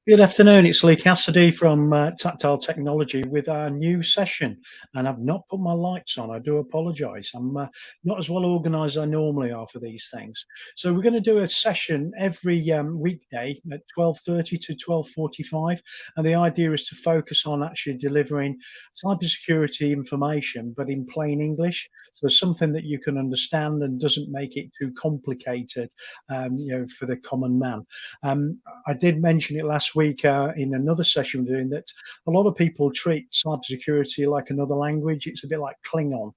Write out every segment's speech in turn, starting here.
Good afternoon. It's Lee Cassidy from Tactile Technology with our new session, and I've not put my lights on. I do apologise. I'm not as well organised as I normally are for these things. So we're going to do a session every weekday at 12:30 to 12:45, and the idea is to focus on actually delivering cybersecurity information, but in plain English, so something that you can understand and doesn't make it too complicated, for the common man. I did mention it last week in another session we're doing that a lot of people treat cybersecurity like another language. It's a bit like Klingon,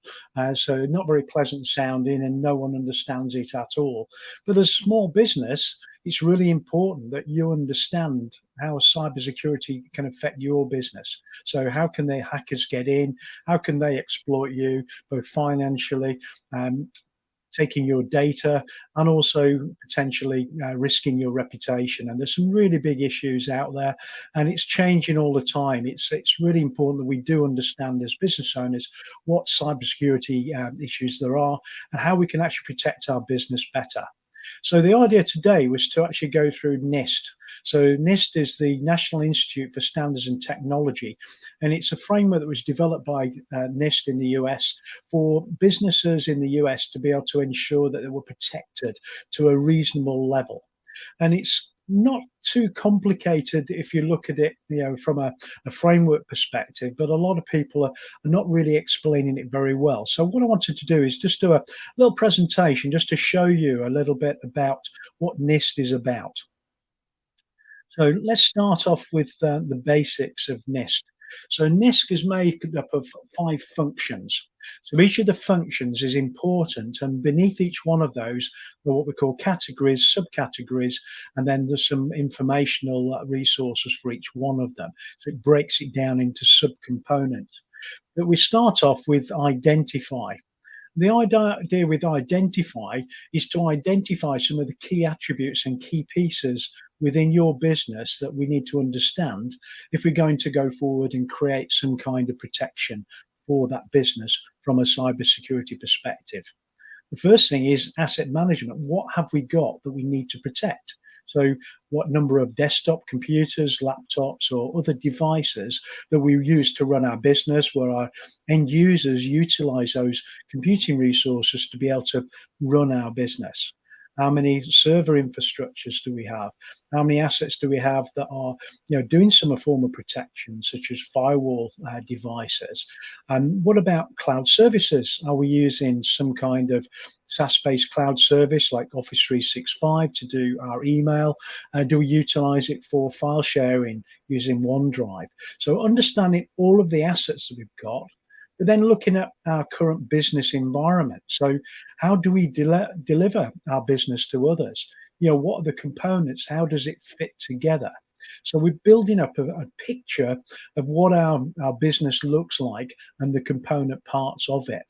so not very pleasant sounding, and no one understands it at all. But as a small business, it's really important that you understand how cybersecurity can affect your business. So, how can the hackers get in? How can they exploit you, both financially? Um, Taking your data and also potentially risking your reputation. And there's some really big issues out there, and it's changing all the time. It's really important that we do understand as business owners what cybersecurity issues there are and how we can actually protect our business better. So the idea today was to actually go through Nist. So Nist is the National Institute for Standards and Technology, and it's a framework that was developed by Nist in the US for businesses in the US to be able to ensure that they were protected to a reasonable level. And it's not too complicated if you look at it, from a framework perspective, but a lot of people are not really explaining it very well. So what I wanted to do is just do a little presentation just to show you a little bit about what NIST is about. So let's start off with the basics of NIST. So NIST is made up of 5 functions. So each of the functions is important, and beneath each one of those are what we call categories, subcategories, and then there's some informational resources for each one of them. So it breaks it down into subcomponents. But we start off with identify. The idea with identify is to identify some of the key attributes and key pieces within your business that we need to understand if we're going to go forward and create some kind of protection for that business from a cybersecurity perspective. The first thing is asset management. What have we got that we need to protect? So, what number of desktop computers, laptops, or other devices that we use to run our business, where our end users utilize those computing resources to be able to run our business? How many server infrastructures do we have? How many assets do we have that are, doing some form of protection, such as firewall devices? And what about cloud services? Are we using some kind of SaaS-based cloud service like Office 365 to do our email? Do we utilize it for file sharing using OneDrive? So understanding all of the assets that we've got, but then looking at our current business environment. So how do we deliver our business to others? What are the components? How does it fit together? So we're building up a picture of what our business looks like and the component parts of it.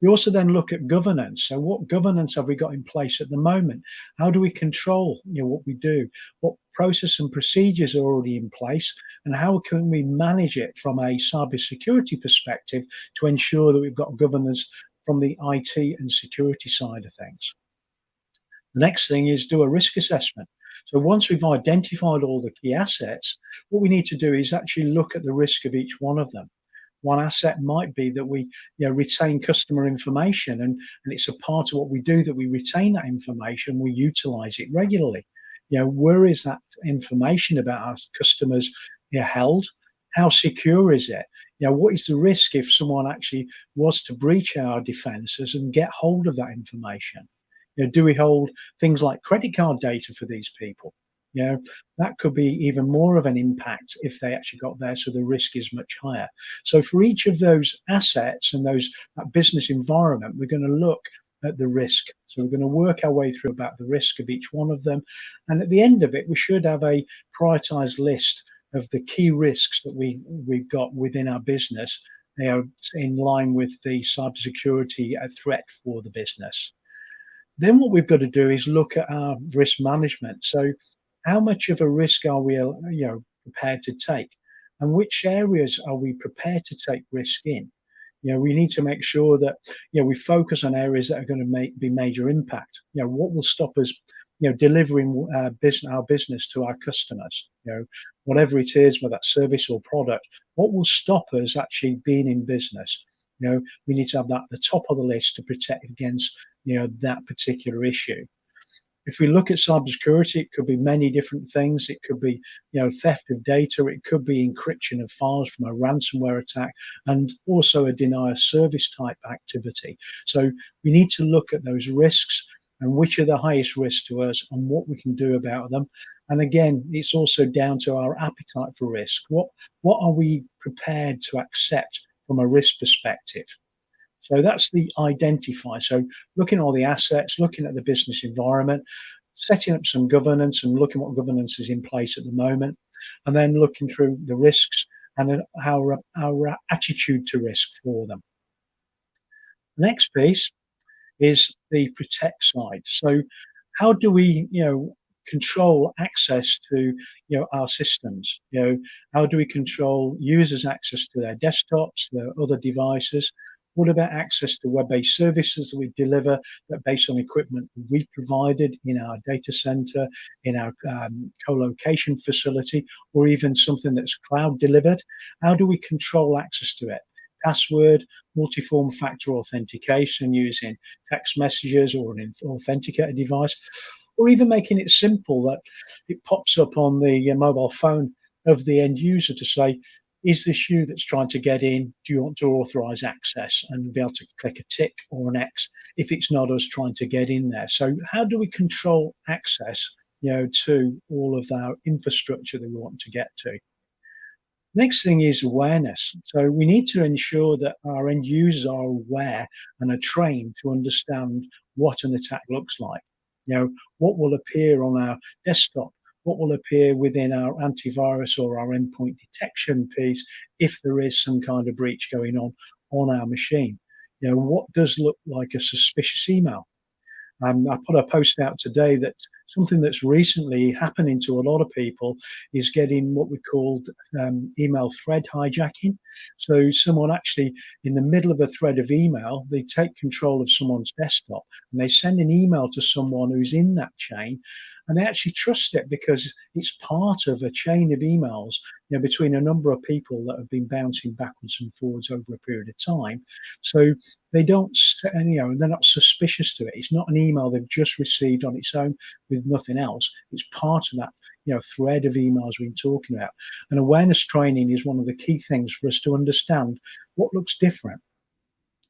We also then look at governance. So what governance have we got in place at the moment? How do we control what we do? What process and procedures are already in place? And how can we manage it from a cybersecurity perspective to ensure that we've got governance from the IT and security side of things? The next thing is do a risk assessment. So once we've identified all the key assets, what we need to do is actually look at the risk of each one of them. One asset might be that we retain customer information, and it's a part of what we do that we retain that information, we utilize it regularly. Where is that information about our customers held? How secure is it? What is the risk if someone actually was to breach our defenses and get hold of that information? Do we hold things like credit card data for these people? That could be even more of an impact if they actually got there, so the risk is much higher. So for each of those assets and that business environment, we're going to look at the risk. So we're going to work our way through about the risk of each one of them. And at the end of it, we should have a prioritized list of the key risks that we've got within our business, in line with the cybersecurity threat for the business. Then what we've got to do is look at our risk management. So how much of a risk are we prepared to take, and which areas are we prepared to take risk in? We need to make sure that we focus on areas that are going to be major impact. What will stop us delivering our business to our customers. Whatever it is, whether that's service or product, what will stop us actually being in business? We need to have that at the top of the list to protect against that particular issue. If we look at cybersecurity, it could be many different things. It could be, theft of data. It could be encryption of files from a ransomware attack, and also a denial of service type activity. So we need to look at those risks and which are the highest risks to us and what we can do about them. And again, it's also down to our appetite for risk. What are we prepared to accept from a risk perspective? So that's the identify. So looking at all the assets, looking at the business environment, setting up some governance and looking what governance is in place at the moment, and then looking through the risks and then our attitude to risk for them. The next piece is the protect side. So how do we, control access to, our systems? How do we control users' access to their desktops, their other devices? What about access to web-based services that we deliver that based on equipment we provided in our data center, in our co-location facility, or even something that's cloud delivered? How do we control access to it? Password, multi-form factor authentication using text messages or an authenticator device, or even making it simple that it pops up on the mobile phone of the end user to say, is this you that's trying to get in? Do you want to authorize access? And be able to click a tick or an X if it's not us trying to get in there. So how do we control access, to all of our infrastructure that we want to get to? Next thing is awareness. So we need to ensure that our end users are aware and are trained to understand what an attack looks like. What will appear on our desktop, what will appear within our antivirus or our endpoint detection piece if there is some kind of breach going on our machine. What does look like a suspicious email? I put a post out today that something that's recently happening to a lot of people is getting what we called email thread hijacking. So someone actually, in the middle of a thread of email, they take control of someone's desktop and they send an email to someone who's in that chain, and they actually trust it because it's part of a chain of emails, between a number of people that have been bouncing backwards and forwards over a period of time. So they don't, they're not suspicious to it. It's not an email they've just received on its own with nothing else. It's part of that, thread of emails we've been talking about. And awareness training is one of the key things for us to understand what looks different.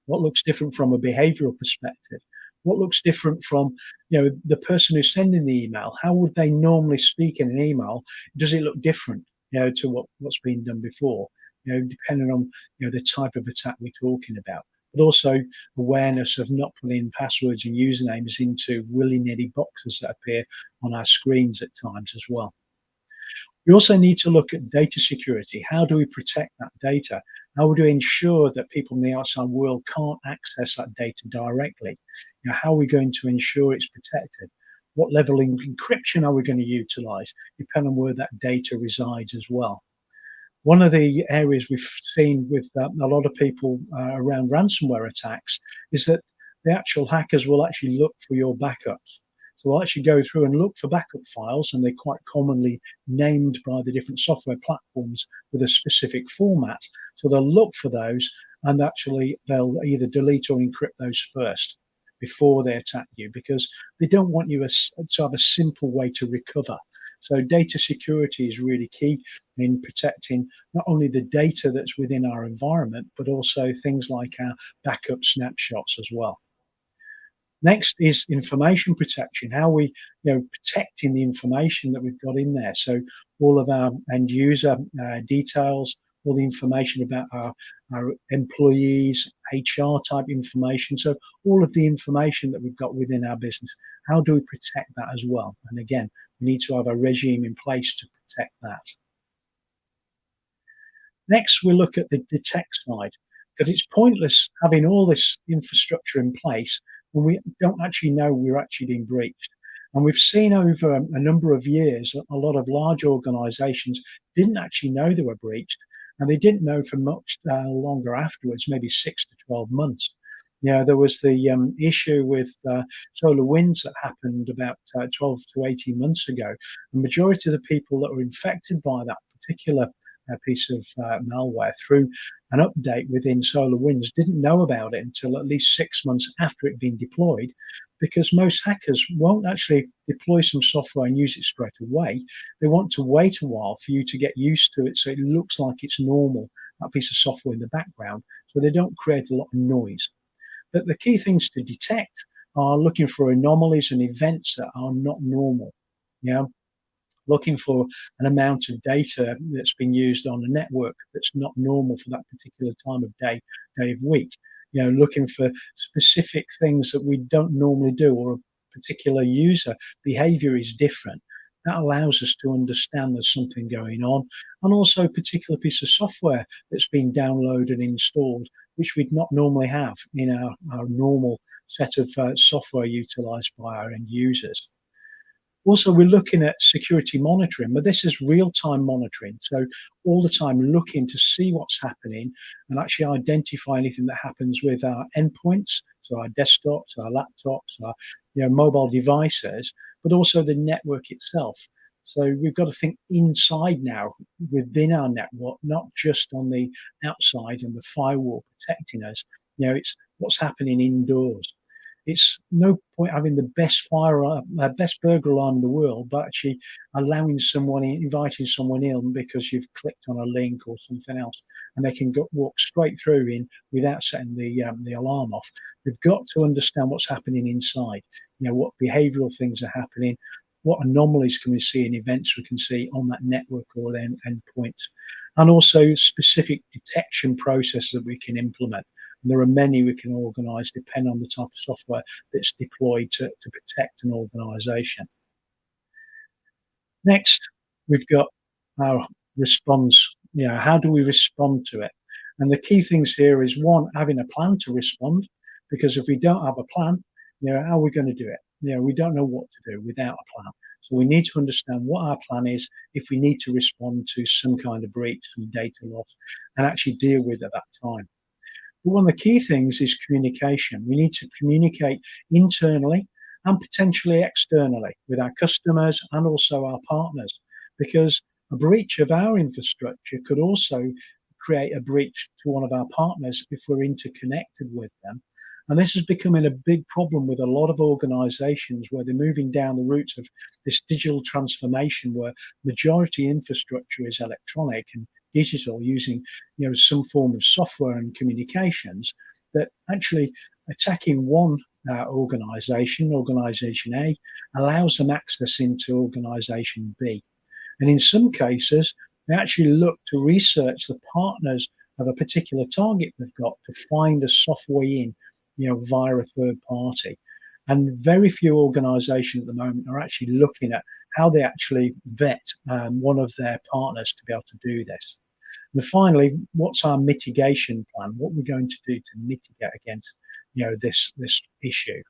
What looks different from a behavioral perspective? What looks different from, the person who's sending the email? How would they normally speak in an email? Does it look different, to what's been done before? Depending on, the type of attack we're talking about. But also awareness of not putting passwords and usernames into willy-nilly boxes that appear on our screens at times as well. We also need to look at data security. How do we protect that data? How do we ensure that people in the outside world can't access that data directly? How are we going to ensure it's protected? What level of encryption are we going to utilize, depending on where that data resides as well? One of the areas we've seen with a lot of people around ransomware attacks is that the actual hackers will actually look for your backups. So they'll actually go through and look for backup files, and they're quite commonly named by the different software platforms with a specific format. So they'll look for those, and actually they'll either delete or encrypt those first before they attack you, because they don't want you to have a simple way to recover. So data security is really key in protecting not only the data that's within our environment, but also things like our backup snapshots as well. Next is information protection. How we, protecting the information that we've got in there. So all of our end user details, all the information about our employees, HR type information. So all of the information that we've got within our business, how do we protect that as well? And again, we need to have a regime in place to protect that. Next, we look at the detect side, because it's pointless having all this infrastructure in place when we don't actually know we're actually being breached. And we've seen over a number of years that a lot of large organizations didn't actually know they were breached, and they didn't know for much longer afterwards, maybe 6 to 12 months. There was the issue with solar winds that happened about 12 to 18 months ago. The majority of the people that were infected by that particular piece of malware through an update within SolarWinds didn't know about it until at least 6 months after it'd been deployed, because most hackers won't actually deploy some software and use it straight away. They want to wait a while for you to get used to it so it looks like it's normal, that piece of software in the background, so they don't create a lot of noise. But the key things to detect are looking for anomalies and events that are not normal. Yeah, looking for an amount of data that's been used on a network that's not normal for that particular time of day of week. Looking for specific things that we don't normally do, or a particular user behavior is different. That allows us to understand there's something going on, and also a particular piece of software that's been downloaded and installed, which we'd not normally have in our normal set of software utilized by our end users. Also, we're looking at security monitoring, but this is real-time monitoring. So all the time looking to see what's happening and actually identify anything that happens with our endpoints, so our desktops, our laptops, our mobile devices, but also the network itself. So we've got to think inside now within our network, not just on the outside and the firewall protecting us. It's what's happening indoors. It's no point having the best burglar alarm in the world, but actually inviting someone in because you've clicked on a link or something else, and they can walk straight through in without setting the alarm off. We've got to understand what's happening inside. What behavioural things are happening, what anomalies can we see in events we can see on that network or then endpoints, and also specific detection processes that we can implement. And there are many we can organise depending on the type of software that's deployed to protect an organisation. Next, we've got our response. How do we respond to it? And the key things here is, one, having a plan to respond, because if we don't have a plan, how are we going to do it? We don't know what to do without a plan. So we need to understand what our plan is if we need to respond to some kind of breach, some data loss, and actually deal with it at that time. But one of the key things is communication. We need to communicate internally and potentially externally with our customers and also our partners, because a breach of our infrastructure could also create a breach to one of our partners if we're interconnected with them. And this is becoming a big problem with a lot of organizations where they're moving down the route of this digital transformation, where majority infrastructure is electronic and digital, using some form of software and communications, that actually attacking one organization A, allows them access into organization B. And in some cases, they actually look to research the partners of a particular target they've got to find a soft way in, via a third party. And very few organizations at the moment are actually looking at how they actually vet one of their partners to be able to do this. And finally, what's our mitigation plan? What we're going to do to mitigate against this issue.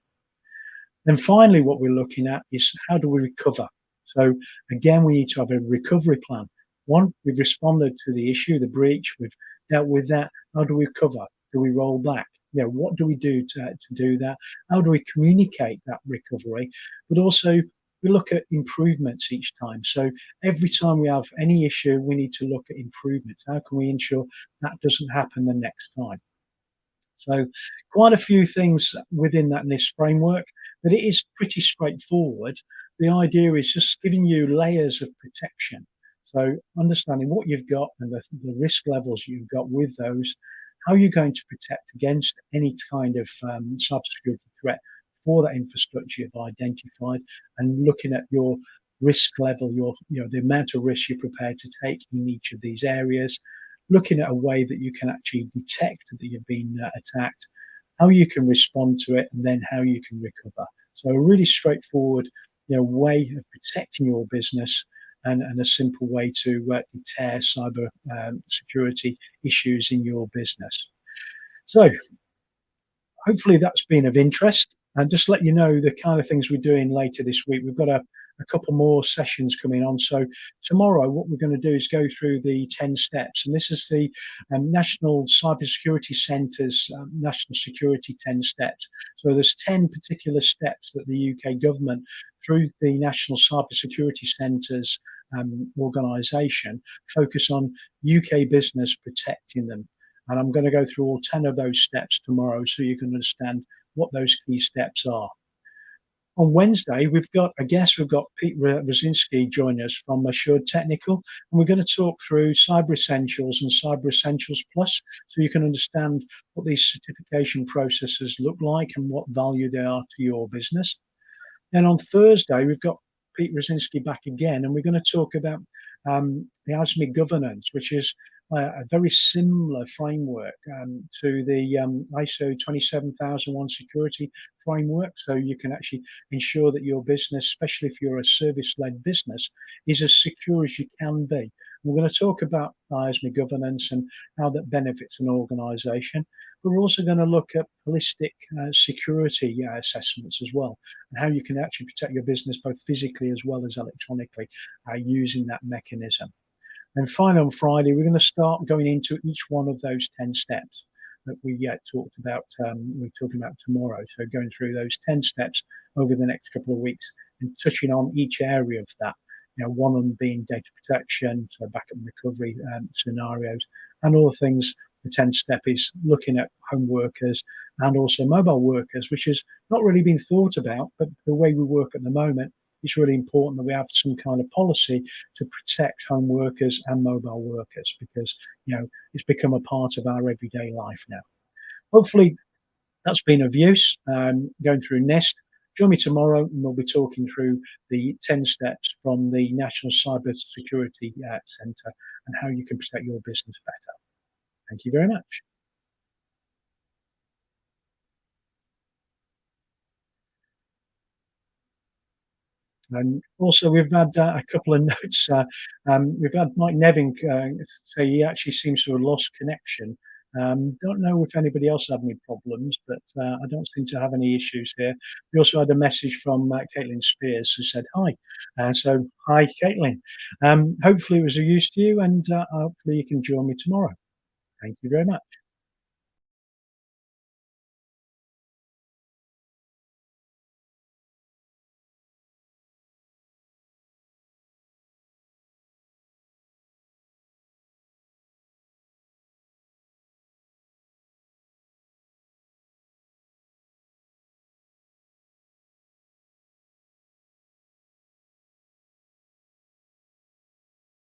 Then finally, what we're looking at is, how do we recover? So again, we need to have a recovery plan. One, we've responded to the issue, the breach, we've dealt with that. How do we recover? Do we roll back? What do we do to do that? How do we communicate that recovery? But also, we look at improvements each time. So every time we have any issue, we need to look at improvements. How can we ensure that doesn't happen the next time? So quite a few things within that Nist framework, but it is pretty straightforward. The idea is just giving you layers of protection. So understanding what you've got and the risk levels you've got with those, how you're going to protect against any kind of cybersecurity threat for that infrastructure you've identified, and looking at your risk level, the amount of risk you're prepared to take in each of these areas, looking at a way that you can actually detect that you've been attacked, how you can respond to it, and then how you can recover. So a really straightforward way of protecting your business, and a simple way to deter cyber security issues in your business. So hopefully that's been of interest. And just let you know the kind of things we're doing later this week. We've got a a couple more sessions coming on. So tomorrow, what we're going to do is go through the 10 steps, and this is the National Cybersecurity Centre's National Security 10 steps. So there's 10 particular steps that the UK government, through the National Cybersecurity Centre's organisation, focus on UK business protecting them. And I'm going to go through all 10 of those steps tomorrow so you can understand what those key steps are. On Wednesday, we've got a guest. We've got Pete Rosinski joining us from Assured Technical, and we're going to talk through Cyber Essentials and Cyber Essentials Plus, so you can understand what these certification processes look like and what value they are to your business. Then on Thursday, we've got Pete Rosinski back again, and we're going to talk about the ASME governance, which is a very similar framework to the ISO 27001 security framework. So you can actually ensure that your business, especially if you're a service-led business, is as secure as you can be. We're going to talk about ISME governance and how that benefits an organization. But we're also going to look at holistic security assessments as well, and how you can actually protect your business both physically as well as electronically using that mechanism. And finally, on Friday, we're going to start going into each one of those 10 steps that we talked about. We're talking about tomorrow. So going through those 10 steps over the next couple of weeks and touching on each area of that. One of them being data protection, so backup and recovery scenarios, and all the things. The 10th step is looking at home workers and also mobile workers, which has not really been thought about, but the way we work at the moment, it's really important that we have some kind of policy to protect home workers and mobile workers, because it's become a part of our everyday life now. Hopefully that's been of use. Going through Nist. Join me tomorrow, and we'll be talking through the 10 steps from the National Cyber Security Centre and how you can protect your business better. Thank you very much. And also, we've had a couple of notes. We've had Mike Nevin say he actually seems to have lost connection. Don't know if anybody else had any problems, but I don't seem to have any issues here. We also had a message from Caitlin Spears who said hi. So, hi, Caitlin. Hopefully, it was of use to you, and hopefully, you can join me tomorrow. Thank you very much.